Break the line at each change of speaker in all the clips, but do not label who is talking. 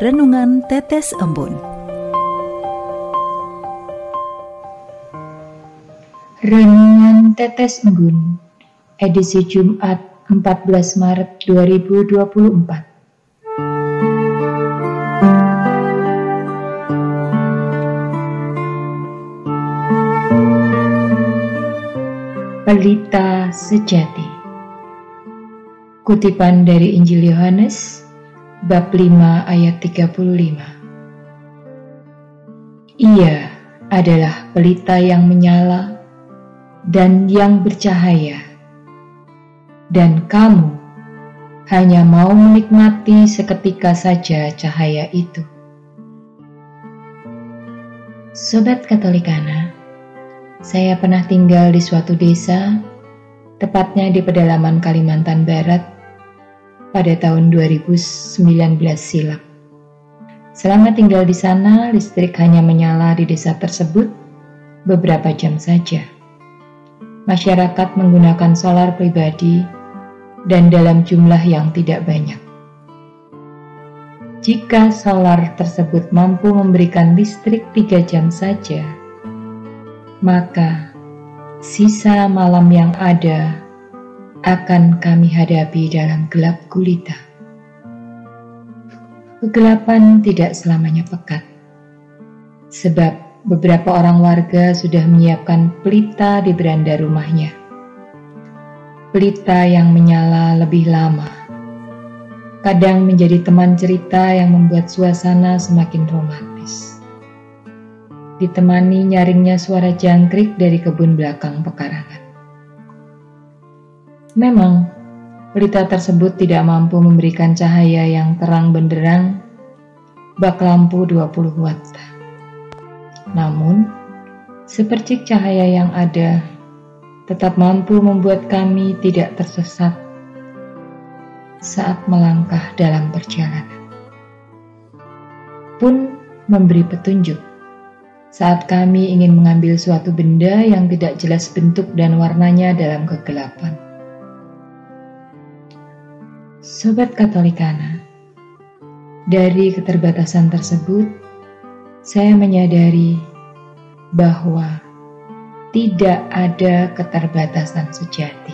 Renungan Tetes Embun.
Renungan Tetes Embun, edisi Jumat 14 Maret 2024. Pelita Sejati. Kutipan dari Injil Yohanes bab 5 ayat 35. Ia adalah pelita yang menyala dan yang bercahaya, dan kamu hanya mau menikmati seketika saja cahaya itu. Sobat Katolikana, saya pernah tinggal di suatu desa, tepatnya di pedalaman Kalimantan Barat, pada tahun 2019 silam. Selama tinggal di sana, listrik hanya menyala di desa tersebut beberapa jam saja. Masyarakat menggunakan solar pribadi dan dalam jumlah yang tidak banyak. Jika solar tersebut mampu memberikan listrik 3 jam saja, maka sisa malam yang ada akan kami hadapi dalam gelap gulita. Kegelapan tidak selamanya pekat, sebab beberapa orang warga sudah menyiapkan pelita di beranda rumahnya. Pelita yang menyala lebih lama, kadang menjadi teman cerita yang membuat suasana semakin romantis. Ditemani nyaringnya suara jangkrik dari kebun belakang pekarangan. Memang, pelita tersebut tidak mampu memberikan cahaya yang terang benderang bak lampu 20 watt. Namun, sepercik cahaya yang ada tetap mampu membuat kami tidak tersesat saat melangkah dalam perjalanan. Pun memberi petunjuk saat kami ingin mengambil suatu benda yang tidak jelas bentuk dan warnanya dalam kegelapan. Sobat Katolikana, dari keterbatasan tersebut, saya menyadari bahwa tidak ada keterbatasan sejati.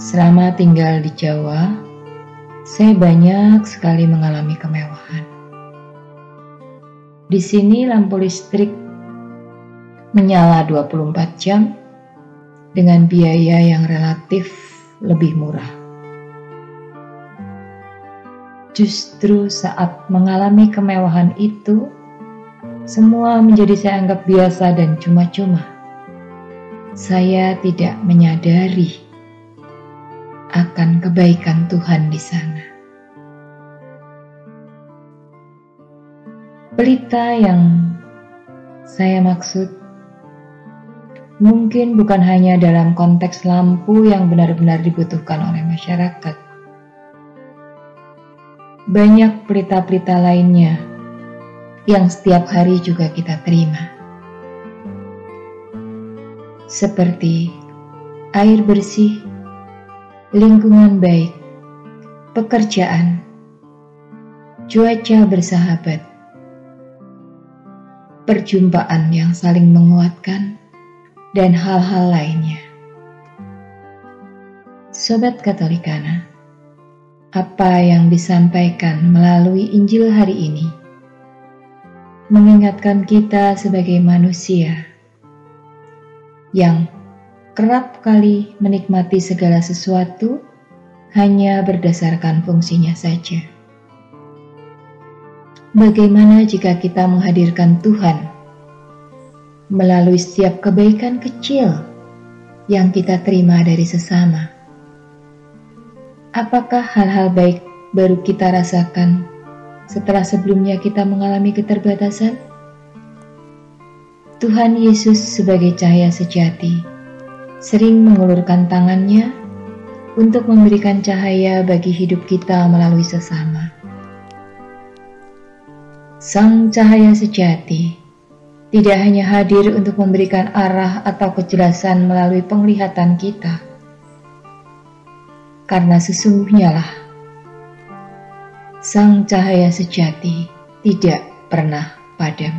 Selama tinggal di Jawa, saya banyak sekali mengalami kemewahan. Di sini lampu listrik menyala 24 jam dengan biaya yang relatif lebih murah. Justru saat mengalami kemewahan itu, semua menjadi saya anggap biasa dan cuma-cuma. Saya tidak menyadari akan kebaikan Tuhan di sana. Pelita yang saya maksud mungkin bukan hanya dalam konteks lampu yang benar-benar dibutuhkan oleh masyarakat. Banyak pelita-pelita lainnya yang setiap hari juga kita terima. Seperti air bersih, lingkungan baik, pekerjaan, cuaca bersahabat, perjumpaan yang saling menguatkan, dan hal-hal lainnya. Sobat Katolikana, apa yang disampaikan melalui Injil hari ini mengingatkan kita sebagai manusia yang kerap kali menikmati segala sesuatu hanya berdasarkan fungsinya saja. Bagaimana jika kita menghadirkan Tuhan melalui setiap kebaikan kecil yang kita terima dari sesama? Apakah hal-hal baik baru kita rasakan setelah sebelumnya kita mengalami keterbatasan? Tuhan Yesus sebagai cahaya sejati sering mengulurkan tangannya untuk memberikan cahaya bagi hidup kita melalui sesama. Sang cahaya sejati tidak hanya hadir untuk memberikan arah atau kejelasan melalui penglihatan kita, karena sesungguhnya lah Sang cahaya sejati tidak pernah padam.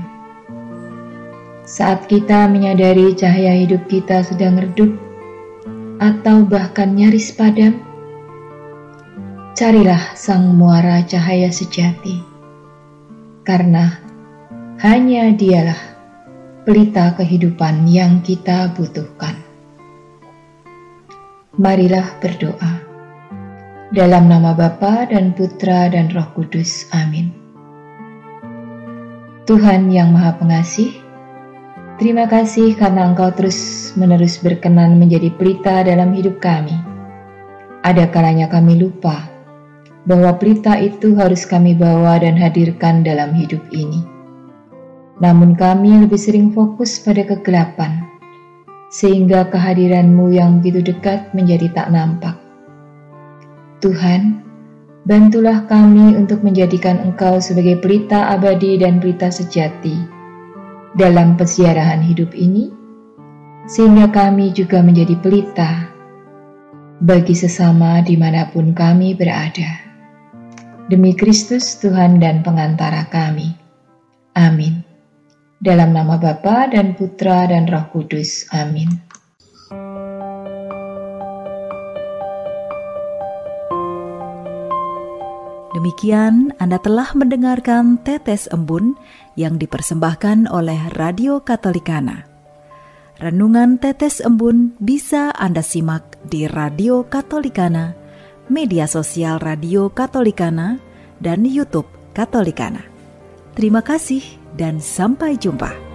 Saat kita menyadari cahaya hidup kita sedang redup atau bahkan nyaris padam, carilah Sang muara cahaya sejati, karena hanya Dialah pelita kehidupan yang kita butuhkan. Marilah berdoa. Dalam nama Bapa dan Putra dan Roh Kudus. Amin. Tuhan yang Maha Pengasih, terima kasih karena Engkau terus-menerus berkenan menjadi pelita dalam hidup kami. Ada kalanya kami lupa bahwa pelita itu harus kami bawa dan hadirkan dalam hidup ini. Namun kami lebih sering fokus pada kegelapan, sehingga kehadiran-Mu yang begitu dekat menjadi tak nampak. Tuhan, bantulah kami untuk menjadikan Engkau sebagai pelita abadi dan pelita sejati dalam peziarahan hidup ini, sehingga kami juga menjadi pelita bagi sesama dimanapun kami berada. Demi Kristus Tuhan dan pengantara kami. Amin. Dalam nama Bapa dan Putra dan Roh Kudus. Amin.
Demikian Anda telah mendengarkan Tetes Embun yang dipersembahkan oleh Radio Katolikana. Renungan Tetes Embun bisa Anda simak di Radio Katolikana, media sosial Radio Katolikana, dan YouTube Katolikana. Terima kasih dan sampai jumpa.